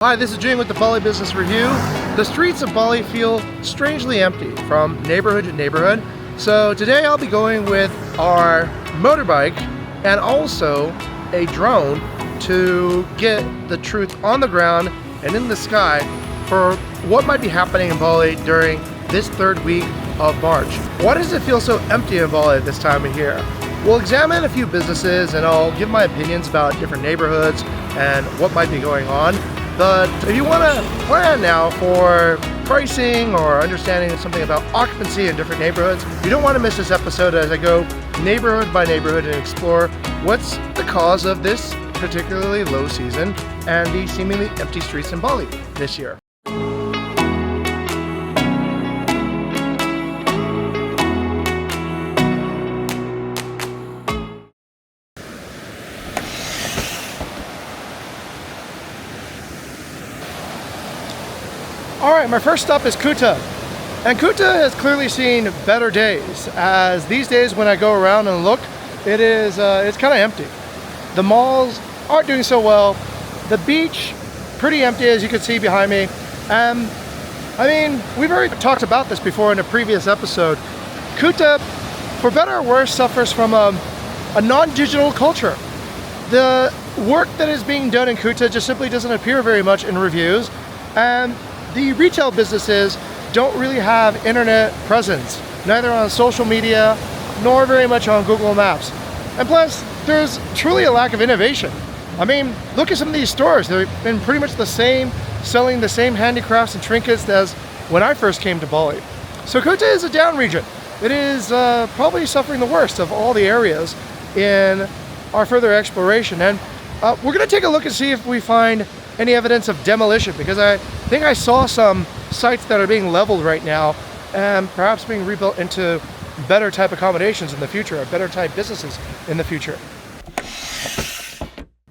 Hi, this is Jing with the Bali Business Review. The streets of Bali feel strangely empty from neighborhood to neighborhood. So today I'll be going with our motorbike and also a drone to get the truth on the ground and in the sky for what might be happening in Bali during this third week of March. Why does it feel so empty in Bali at this time of year? We'll examine a few businesses and I'll give my opinions about different neighborhoods and what might be going on. But if you want to plan now for pricing or understanding something about occupancy in different neighborhoods, you don't want to miss this episode as I go neighborhood by neighborhood and explore what's the cause of this particularly low season and the seemingly empty streets in Bali this year. All right, my first stop is Kuta. And Kuta has clearly seen better days, as these days when I go around and look, it's kind of empty. The malls aren't doing so well. The beach, pretty empty as you can see behind me. I mean, we've already talked about this before in a previous episode. Kuta, for better or worse, suffers from a non-digital culture. The work that is being done in Kuta just simply doesn't appear very much in reviews. And the retail businesses don't really have internet presence, neither on social media nor very much on Google Maps. And plus, there's truly a lack of innovation. I mean, look at some of these stores. They've been pretty much the same, selling the same handicrafts and trinkets as when I first came to Bali. So Kuta is a down region. It is probably suffering the worst of all the areas in our further exploration. And we're gonna take a look and see if we find any evidence of demolition, because I think I saw some sites that are being leveled right now and perhaps being rebuilt into better type accommodations in the future, or better type businesses in the future.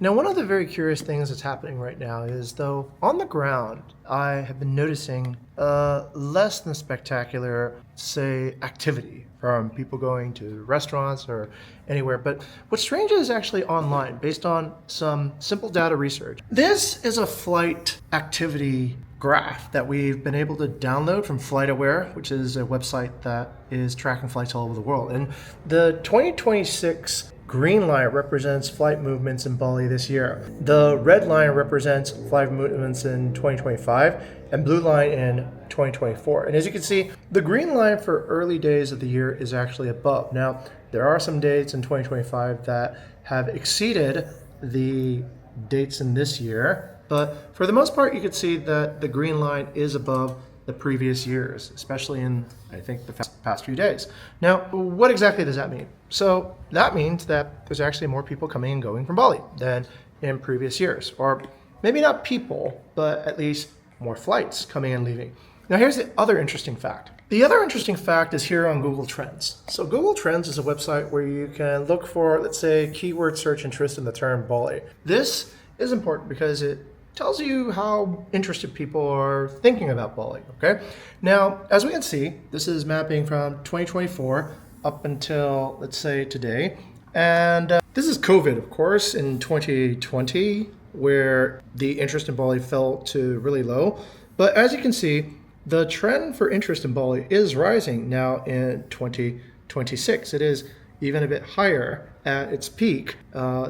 Now, one of the very curious things that's happening right now is, though, on the ground, I have been noticing less than spectacular, say, activity from people going to restaurants or anywhere. But what's strange is actually online, based on some simple data research. This is a flight activity graph that we've been able to download from FlightAware, which is a website that is tracking flights all over the world. And the 2026 green line represents flight movements in Bali this year. The red line represents flight movements in 2025 and blue line in 2024. And as you can see, the green line for early days of the year is actually above. Now, there are some dates in 2025 that have exceeded the dates in this year, but for the most part, you can see that the green line is above the previous years, especially in, I think, the past few days. Now, what exactly does that mean? So that means that there's actually more people coming and going from Bali than in previous years, or maybe not people, but at least more flights coming and leaving. Now, here's the other interesting fact. The other interesting fact is here on Google Trends. So Google Trends is a website where you can look for, let's say, keyword search interest in the term Bali. This is important because it tells you how interested people are thinking about Bali, okay? Now, as we can see, this is mapping from 2024 up until, let's say, today. And this is COVID, of course, in 2020, where the interest in Bali fell to really low. But as you can see, the trend for interest in Bali is rising now in 2026. It is even a bit higher at its peak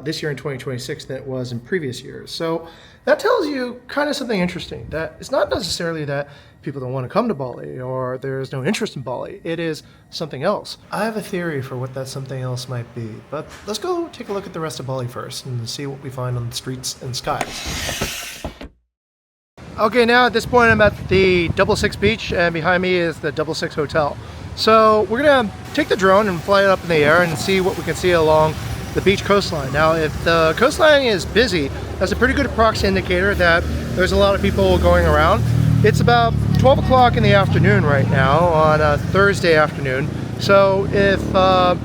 this year in 2026 than it was in previous years. So that tells you kind of something interesting, that it's not necessarily that people don't want to come to Bali or there's no interest in Bali. It is something else. I have a theory for what that something else might be, but let's go take a look at the rest of Bali first and see what we find on the streets and skies. Okay, now at this point I'm at the 66 beach and behind me is the 66 hotel. So we're gonna take the drone and fly it up in the air and see what we can see along the beach coastline. Now, if the coastline is busy, that's a pretty good proxy indicator that there's a lot of people going around. It's about 12 o'clock in the afternoon right now on a Thursday afternoon. So if the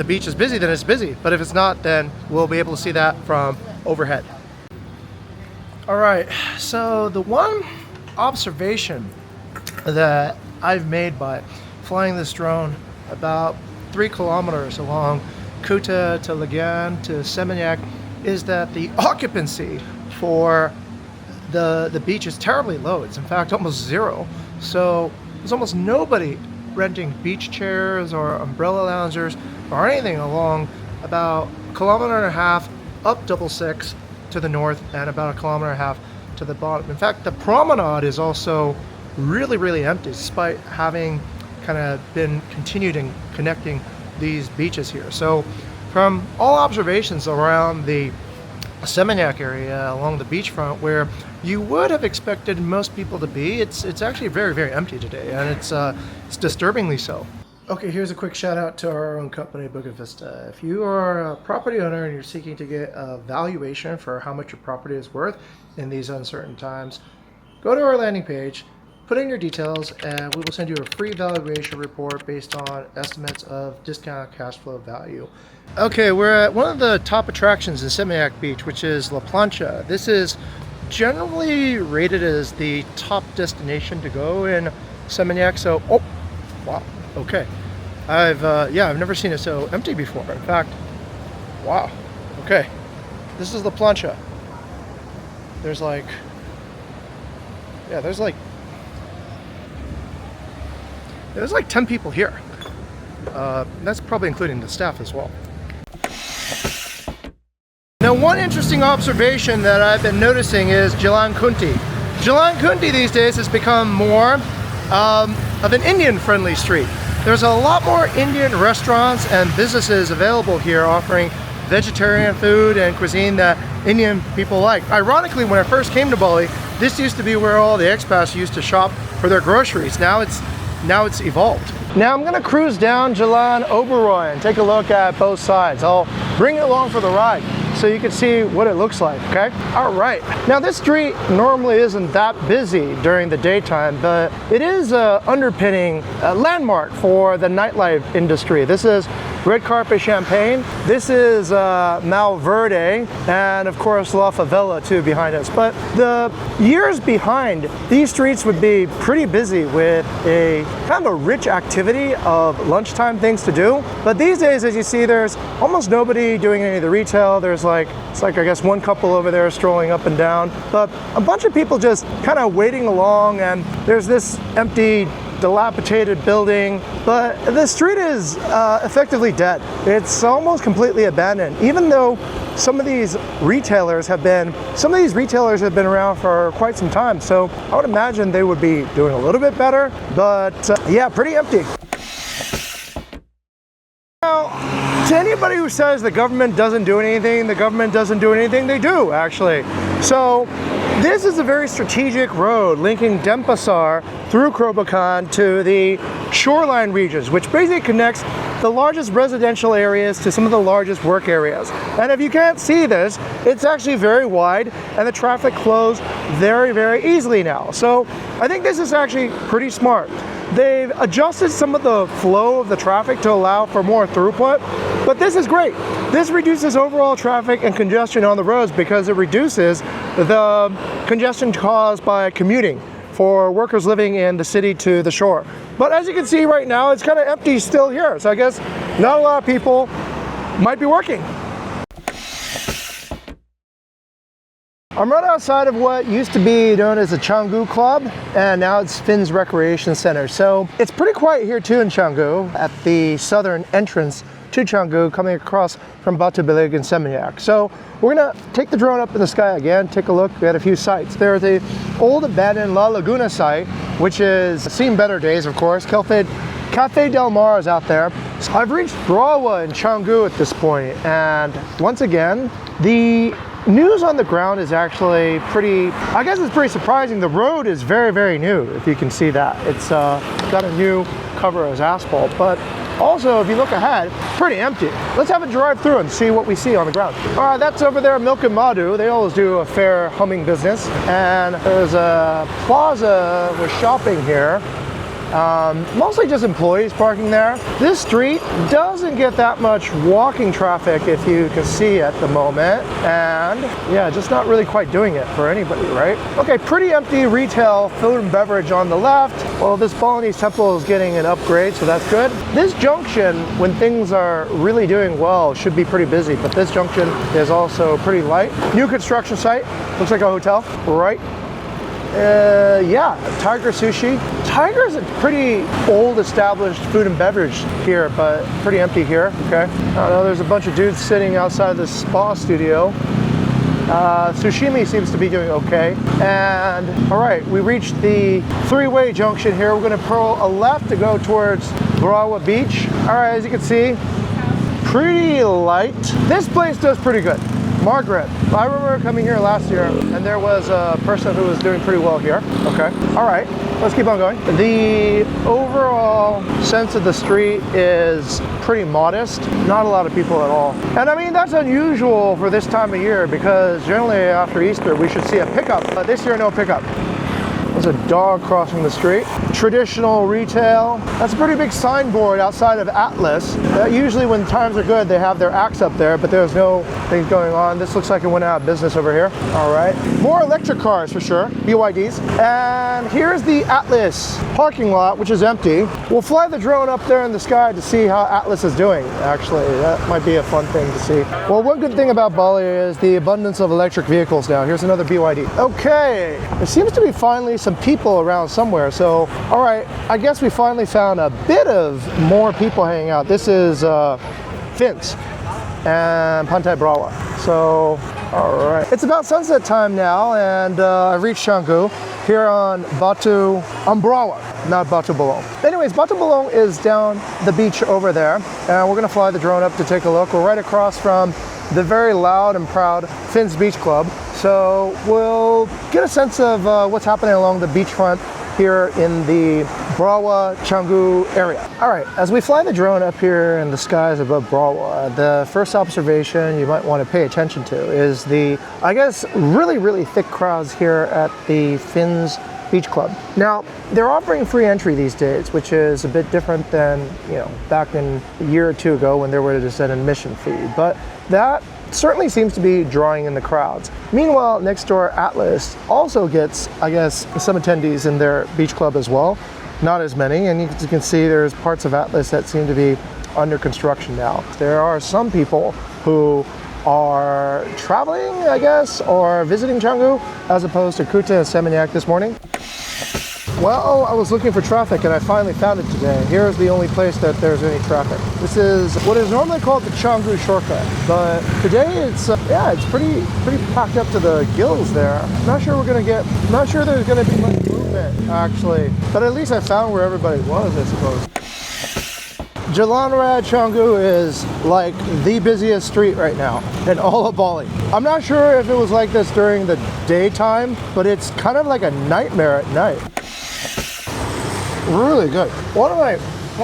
beach is busy, then it's busy. But if it's not, then we'll be able to see that from overhead. All right, so the one observation that I've made by flying this drone about 3 kilometers along Kuta to Legian to Seminyak is that the occupancy for the beach is terribly low. It's in fact almost zero. So there's almost nobody renting beach chairs or umbrella loungers or anything along about a kilometer and a half up Double Six to the north and about a kilometer and a half to the bottom. In fact, the promenade is also really empty, despite having kind of been continued in connecting these beaches here. So from all observations around the Seminyak area along the beachfront, where you would have expected most people to be, it's actually very empty today, and it's disturbingly so. Okay, here's a quick shout out to our own company, Buca Vista. If you are a property owner and you're seeking to get a valuation for how much your property is worth in these uncertain times, go to our landing page, put in your details, and we will send you a free valuation report based on estimates of discounted cash flow value. Okay, we're at one of the top attractions in Seminyak Beach, which is La Plancha. This is generally rated as the top destination to go in Seminyak. So, oh, wow, okay. I've never seen it so empty before. In fact, wow, okay. This is La Plancha. There's like 10 people here. That's probably including the staff as well. Now, one interesting observation that I've been noticing is Jalan Kunti. Jalan Kunti these days has become more of an Indian-friendly street. There's a lot more Indian restaurants and businesses available here offering vegetarian food and cuisine that Indian people like. Ironically, when I first came to Bali, this used to be where all the expats used to shop for their groceries. Now it's evolved. Now I'm gonna cruise down Jalan Oberoi and take a look at both sides. I'll bring you along for the ride so you can see what it looks like, okay? All right. Now this street normally isn't that busy during the daytime, but it is a underpinning landmark for the nightlife industry. This is Red Carpet Champagne. This is Malverde, and of course La Favela too behind us. But the years behind, these streets would be pretty busy with a kind of a rich activity of lunchtime things to do. But these days, as you see, there's almost nobody doing any of the retail. There's it's like I guess one couple over there strolling up and down, but a bunch of people just kind of waiting along, and there's this empty, dilapidated building, but the street is effectively dead. It's almost completely abandoned, even though some of these retailers have been around for quite some time. So I would imagine they would be doing a little bit better, but yeah, pretty empty. Now, to anybody who says the government doesn't do anything, they do actually. So this is a very strategic road linking Denpasar through Kerobokan to the shoreline regions, which basically connects the largest residential areas to some of the largest work areas. And if you can't see this, it's actually very wide and the traffic flows very easily now. So I think this is actually pretty smart. They've adjusted some of the flow of the traffic to allow for more throughput, but this is great. This reduces overall traffic and congestion on the roads because it reduces the congestion caused by commuting for workers living in the city to the shore. But as you can see right now, it's kind of empty still here. So I guess not a lot of people might be working. I'm right outside of what used to be known as the Canggu Club, and now it's Finn's Recreation Center. So it's pretty quiet here too in Canggu, at the southern entrance to Canggu, coming across from Batu Bilik and Seminyak. So we're gonna take the drone up in the sky again, take a look at a few sites. There's the old abandoned La Laguna site, which has seen better days, of course. Cafe Del Mar is out there. I've reached Brawa in Canggu at this point, and once again, the news on the ground is actually pretty surprising. The road is very new, if you can see that. It's got a new cover as asphalt, but also if you look ahead, pretty empty. Let's have a drive through and see what we see on the ground. All right, that's over there, Milk and Madu. They always do a fair humming business. And there's a plaza with shopping here. Mostly just employees parking there. This street doesn't get that much walking traffic, if you can see at the moment, and yeah, just not really quite doing it for anybody, right? Okay, pretty empty retail, food and beverage on the left. Well, this Balinese temple is getting an upgrade, so that's good. This junction, when things are really doing well, should be pretty busy, but this junction is also pretty light. New construction site, looks like a hotel right Yeah, Tiger Sushi. Tiger is a pretty old established food and beverage here, but pretty empty here, okay? I don't know, there's a bunch of dudes sitting outside the spa studio. Sushimi seems to be doing okay. And all right, we reached the three-way junction here. We're gonna pull a left to go towards Brawa Beach. All right, as you can see, pretty light. This place does pretty good. Margaret. I remember coming here last year and there was a person who was doing pretty well here. Okay. All right. Let's keep on going. The overall sense of the street is pretty modest. Not a lot of people at all. And I mean, that's unusual for this time of year because generally after Easter, we should see a pickup. But this year, no pickup. There's a dog crossing the street. Traditional retail. That's a pretty big signboard outside of Atlas. Usually when times are good, they have their acts up there, but there's no things going on. This looks like it went out of business over here. All right. More electric cars for sure, BYDs. And here's the Atlas parking lot, which is empty. We'll fly the drone up there in the sky to see how Atlas is doing, actually. That might be a fun thing to see. Well, one good thing about Bali is the abundance of electric vehicles now. Here's another BYD. Okay. There seems to be finally some people around somewhere. So, all right, I guess we finally found a bit of more people hanging out. This is Fins and Pantai Brawa. So, all right. It's about sunset time now, and I've reached Canggu here on Batu Brawa, not Batu Bolong. Anyways, Batu Bolong is down the beach over there, and we're gonna fly the drone up to take a look. We're right across from the very loud and proud Fins Beach Club. So we'll get a sense of what's happening along the beachfront here in the Brawa Canggu area. All right, as we fly the drone up here in the skies above Brawa, the first observation you might want to pay attention to is the, I guess, really thick crowds here at the Fins Beach Club. Now, they're offering free entry these days, which is a bit different than, you know, back in a year or two ago when there was just an admission fee. But that certainly seems to be drawing in the crowds. Meanwhile, next door Atlas also gets, I guess, some attendees in their beach club as well. Not as many, and you can see there's parts of Atlas that seem to be under construction now. There are some people who are traveling, I guess, or visiting Canggu, as opposed to Kuta and Seminyak this morning. Well, I was looking for traffic and I finally found it today. Here's the only place that there's any traffic. This is what is normally called the Canggu shortcut, but today it's it's pretty packed up to the gills there. Not sure there's gonna be much movement actually, but at least I found where everybody was, I suppose. Jalan Raya Canggu is like the busiest street right now in all of Bali. I'm not sure if it was like this during the daytime, but it's kind of like a nightmare at night. Really good. One of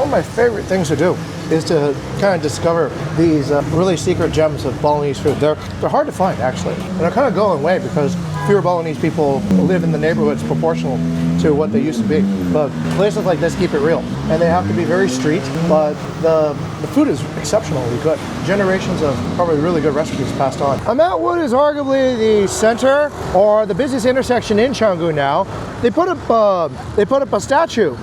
my favorite things to do is to kind of discover these really secret gems of Balinese food. They're hard to find actually, and they're kind of going away because fewer Balinese people live in the neighborhoods proportional to what they used to be. But places like this keep it real, and they have to be very street, but the food is exceptionally good. Generations of probably really good recipes passed on. Amat Wood is arguably the center or the busiest intersection in Canggu now. They put up a statue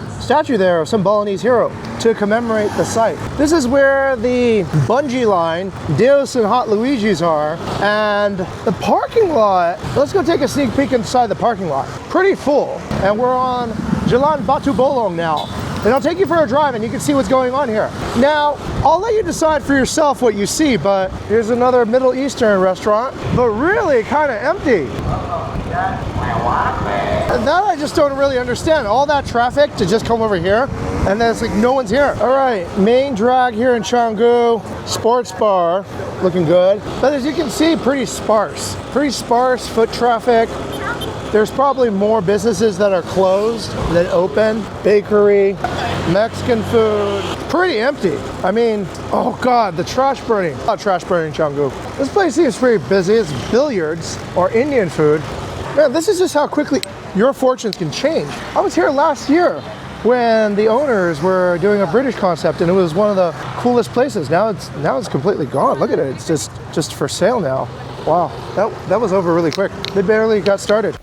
there of some Balinese hero to commemorate the site. This is where the bungee line, Deus and Hot Luigi's are, and the parking lot, let's go take a sneak peek inside the parking lot. Pretty full, and we're on Jalan Batu Bolong now. And I'll take you for a drive and you can see what's going on here. Now, I'll let you decide for yourself what you see, but here's another Middle Eastern restaurant, but really kind of empty. That I just don't really understand. All that traffic to just come over here, and then it's like no one's here. All right, main drag here in Canggu, sports bar, looking good. But as you can see, pretty sparse foot traffic. There's probably more businesses that are closed than open. Bakery, Mexican food, pretty empty. I mean, oh God, the trash burning. A lot of trash burning in Canggu. This place seems pretty busy. It's billiards or Indian food. Man, this is just how quickly your fortunes can change. I was here last year when the owners were doing a British concept and it was one of the coolest places. Now it's completely gone. Look at it, it's just for sale now. Wow, that was over really quick. They barely got started.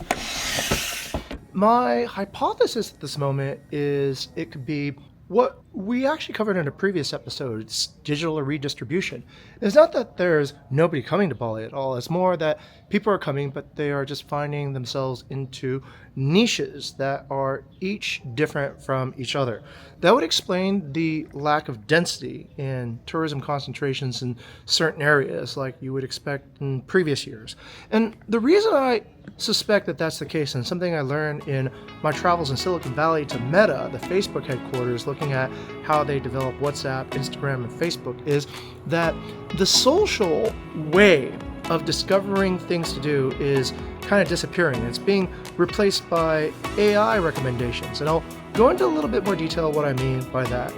My hypothesis at this moment is it could be What we actually covered in a previous episode, it's digital redistribution. It's not that there's nobody coming to Bali at all. It's more that people are coming, but they are just finding themselves into niches that are each different from each other. That would explain the lack of density in tourism concentrations in certain areas like you would expect in previous years. And the reason I suspect that that's the case, and something I learned in my travels in Silicon Valley to Meta, the Facebook headquarters, looking at how they develop WhatsApp, Instagram, and Facebook, is that the social way of discovering things to do is kind of disappearing. It's being replaced by AI recommendations. And I'll go into a little bit more detail what I mean by that.